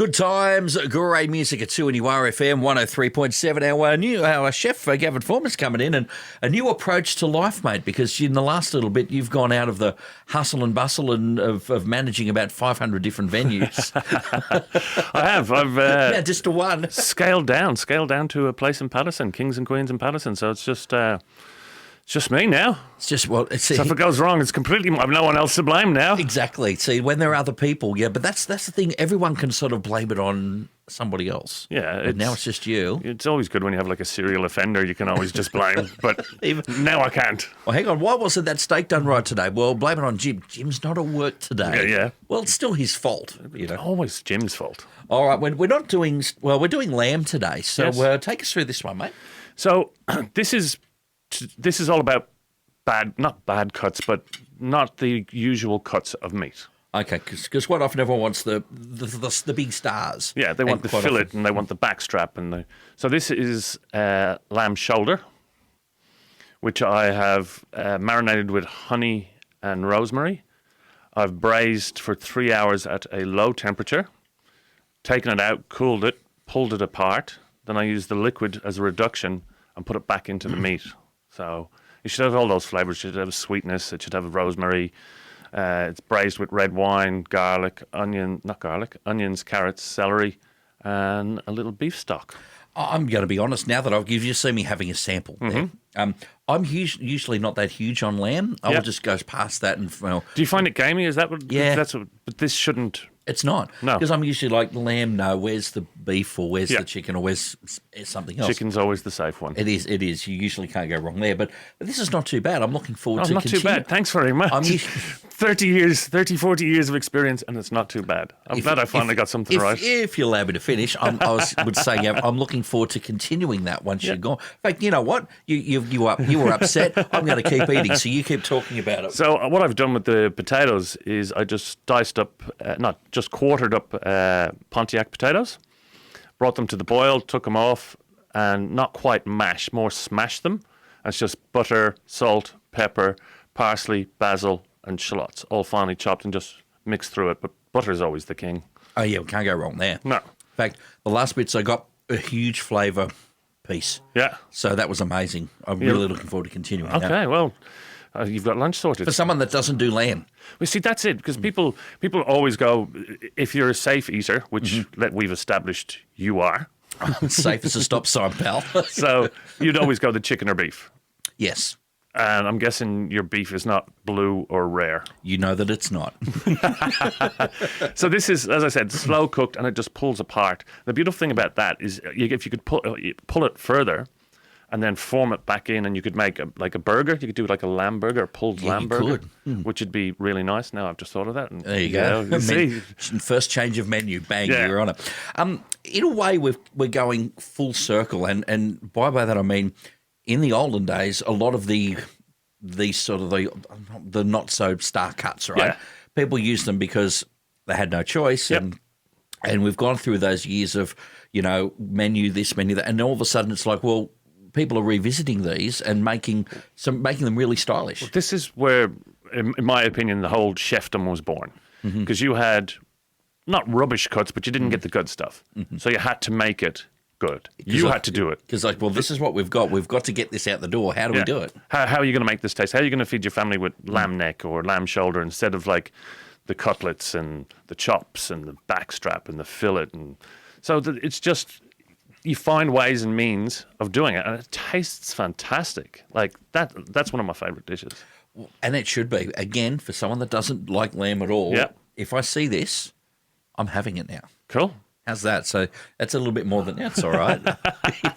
Good times, great music at 2NURFM 103.7. Our chef, Gavin Forman's coming in, and a new approach to life, mate, because in the last little bit you've gone out of the hustle and bustle of managing about 500 different venues. I have. I've just to one. Scaled down to a place in Paterson, Kings and Queens in Paterson. So it's just me now. It's just, well, it's... So if it goes wrong, it's completely... I've no one else to blame now. Exactly. See, when there are other people, yeah, but that's the thing. Everyone can sort of blame it on somebody else. Yeah. But now it's just you. It's always good when you have like a serial offender. You can always just blame. But now I can't. Well, hang on. Why wasn't that steak done right today? Well, blame it on Jim. Jim's not at work today. Yeah. Well, it's still his fault. It's always Jim's fault. All right. We're not doing... Well, we're doing lamb today. So Yes. Take us through this one, mate. So this is all about not bad cuts, but not the usual cuts of meat. Okay, because quite often everyone wants the big stars. Yeah, they want the fillet and they want the backstrap. So this is lamb shoulder, which I have marinated with honey and rosemary. I've braised for 3 hours at a low temperature, taken it out, cooled it, pulled it apart. Then I use the liquid as a reduction and put it back into the meat. So it should have all those flavors. It should have sweetness. It should have rosemary. It's braised with red wine, onions, carrots, celery, and a little beef stock. I'm going to be honest, now that you've just seen me having a sample there, I'm usually not that huge on lamb. I will just go past that. And do you find it gamey? Is that what? Yeah. But this shouldn't. It's not. No. Because I'm usually like, lamb, no, where's the beef or where's the chicken or where's something else? Chicken's always the safe one. It is. You usually can't go wrong there. But this is not too bad. I'm looking forward to not continue. too bad. Thanks very much. 40 years of experience, and it's not too bad. I'm glad I finally got something right. If you allow me to finish, would say I'm looking forward to continuing that once you're gone. In fact, you know what? You were upset. I'm going to keep eating, so you keep talking about it. So what I've done with the potatoes is I just quartered up Pontiac potatoes, brought them to the boil, took them off, and not quite mash, more smash them. And it's just butter, salt, pepper, parsley, basil, and shallots, all finely chopped and just mixed through it. But butter is always the king. Oh, yeah, we can't go wrong there. No. In fact, the last bits I got a huge flavour piece. Yeah. So that was amazing. I'm really looking forward to continuing that. Okay, well, you've got lunch sorted. For someone that doesn't do lamb. Well, see, that's it, because people always go, if you're a safe eater, which we've established you are. Safe as a stop sign, pal. So you'd always go the chicken or beef. Yes. And I'm guessing your beef is not blue or rare. You know that it's not. So this is, as I said, slow cooked, and it just pulls apart. The beautiful thing about that is if you could pull it further and then form it back in, and you could make a burger. You could do like a lamb burger, a pulled lamb burger, which would be really nice. Now I've just thought of that. And, there you go. You see. First change of menu, bang, you're on it. In a way, we're going full circle, and by that I mean, in the olden days, a lot of the not so star cuts, right? Yeah. People used them because they had no choice, and we've gone through those years of menu this, menu that, and all of a sudden it's like, well, people are revisiting these and making them really stylish. Well, this is where, in my opinion, the whole chefdom was born, because you had not rubbish cuts, but you didn't get the good stuff, so you had to make it good. You had to do it. Because this is what we've got. We've got to get this out the door. How do we do it? How are you going to make this taste? How are you going to feed your family with lamb neck or lamb shoulder instead of like the cutlets and the chops and the backstrap and the fillet? And so it's just, you find ways and means of doing it, and it tastes fantastic. Like that's one of my favorite dishes. And it should be. Again, for someone that doesn't like lamb at all, if I see this, I'm having it now. Cool. How's that? So that's a little bit more than that's all right.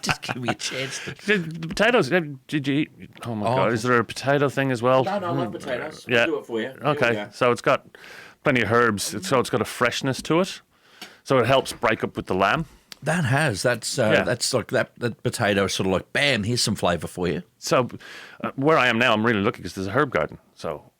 Just give me a chance. The potatoes, did you eat? Oh, my God. Is there a potato thing as well? No, I love potatoes. Yeah. I'll do it for you. Okay. So it's got plenty of herbs. So it's got a freshness to it. So it helps break up with the lamb. That's like that potato is sort of like, bam, here's some flavour for you. So where I am now, I'm really lucky because there's a herb garden. So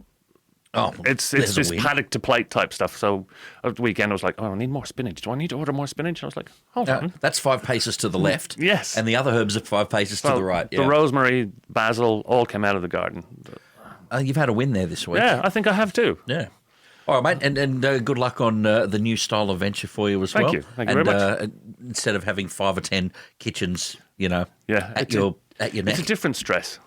it's this paddock to plate type stuff. So at the weekend, I was like, I need more spinach. Do I need to order more spinach? I was like, hold on. That's 5 paces to the left. Yes. And the other herbs are 5 paces to the right. Yeah. The rosemary, basil, all came out of the garden. You've had a win there this week. Yeah, I think I have too. Yeah. All right, mate, and good luck on the new style of venture for you as well. Thank you very much. Instead of having 5 or 10 kitchens, Yeah, at your neck. It's a different stress.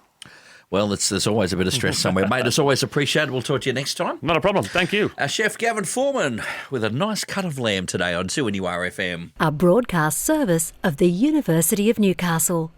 Well, there's always a bit of stress somewhere, mate. It's always appreciated. We'll talk to you next time. Not a problem. Thank you. Our chef Gavin Forman with a nice cut of lamb today on 2NURFM. A broadcast service of the University of Newcastle.